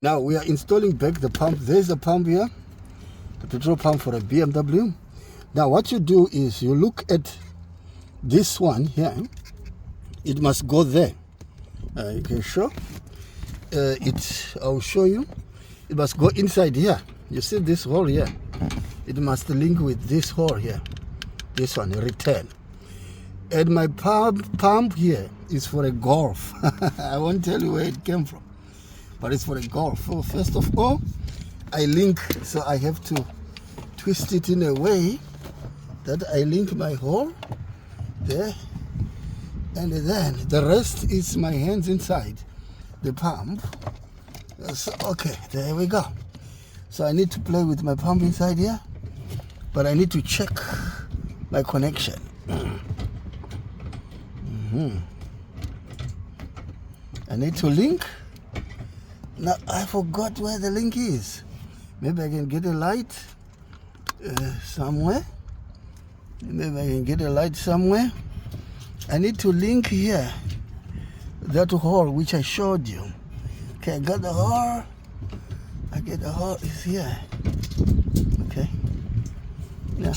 Now we are installing back the pump. There's a pump here, the petrol pump for a BMW. Now what you do is you look at this one here. It must go there. You can show it. I'll show you. It must go inside here. You see this hole here? It must link with this hole here. This one, return. And my pump here is for a Golf. I won't tell you where it came from, but it's for a Golf. So first of all, I link, so I have to twist it in a way that I link my hole there, and then the rest is my hands inside the pump. So, okay, there we go. So I need to play with my pump inside here, but I need to check my connection. I need to link. Now I forgot where the link is. Maybe I can get a light somewhere. Maybe I can get a light somewhere. I need to link here that hole which I showed you. Okay, I got the hole. I get the hole is here. Okay. Yeah.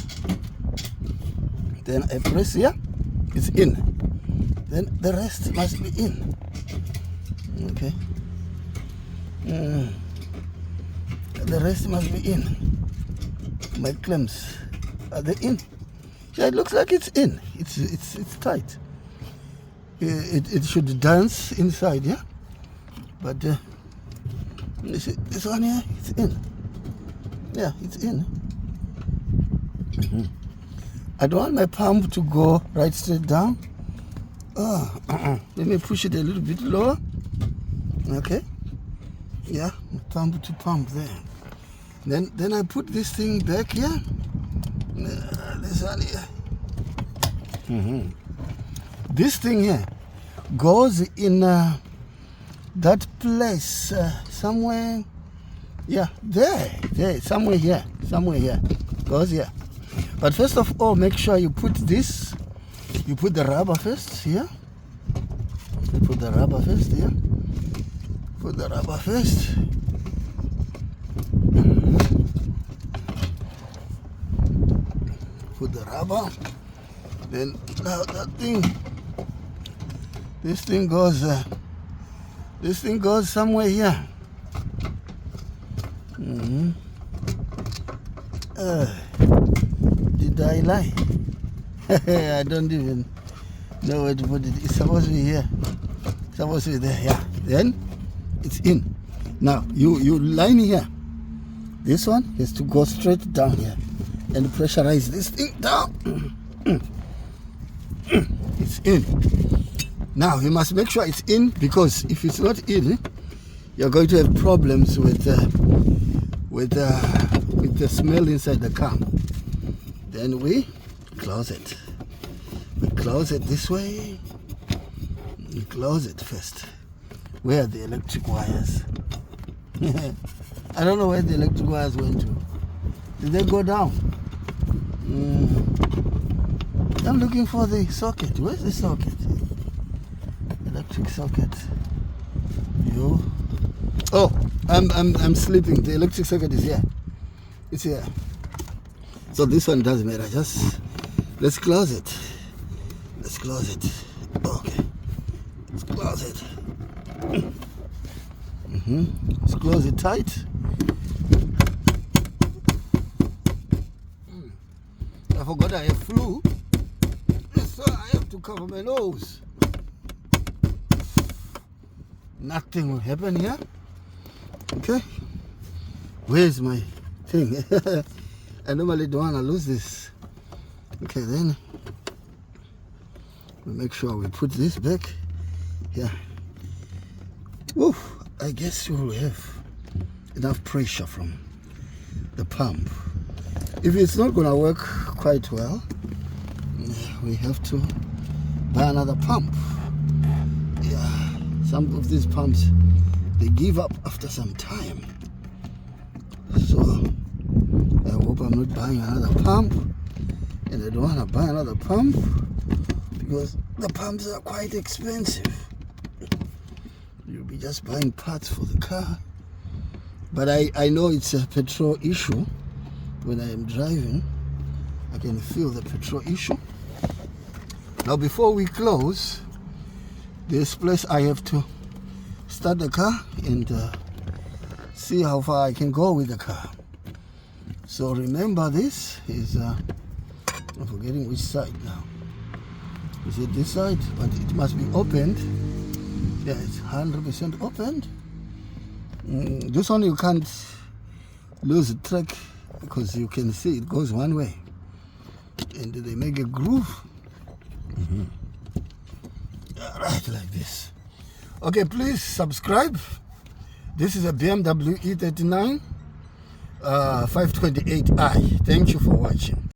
Then I press here. It's in. Then the rest must be in. Okay. The rest must be in. My clamps, are they in? Yeah, it looks like it's in. It's tight. It should dance inside, yeah. But you see this one here, it's in. Yeah, it's in. I don't want my pump to go right straight down. Let me push it a little bit lower. Okay. Yeah, pump to pump there. Then I put this thing back here. This one here. This thing here goes in that place somewhere. Yeah, there, somewhere here. Goes here. But first of all, make sure you put this. You put the rubber first here. You put the rubber first here. Put the rubber first. Put the rubber. Then now that thing. This thing goes. This thing goes somewhere here. Did I lie? I don't even know where to put it. It's supposed to be here. It's supposed to be there. Yeah. Then it's in. Now you line here. This one has to go straight down here and pressurize this thing down. It's in. Now you must make sure it's in, because if it's not in, you're going to have problems with the smell inside the car. Then we close it. We close it this way. We close it first. Where are the electric wires? I don't know where the electric wires went to. Did they go down? I'm looking for the socket. Where's the socket? Electric socket. You. Oh, I'm sleeping. The electric socket is here. It's here. So this one doesn't matter. Just let's close it. Let's close it. Okay. Let's close it. Let's close it tight. I forgot I have flu, so I have to cover my nose. Nothing will happen here. Okay. Where's my thing? I normally don't want to lose this. Okay, then we make sure we put this back here. Woo, I guess you will have enough pressure from the pump. If it's not going to work quite well, we have to buy another pump. Yeah, some of these pumps, they give up after some time. So I hope I'm not buying another pump, and I don't want to buy another pump because the pumps are quite expensive. You'll be just buying parts for the car, But I know it's a petrol issue. When I am driving, I can feel the petrol issue. Now before we close this place, I have to start the car and see how far I can go with the car. So remember, this is I'm forgetting which side now. Is it this side? But it must be opened. Yeah, it's 100% opened. This one you can't lose the track because you can see it goes one way, and they make a groove. Right, like this. Okay, please subscribe. This is a BMW E39 528i. Thank you for watching.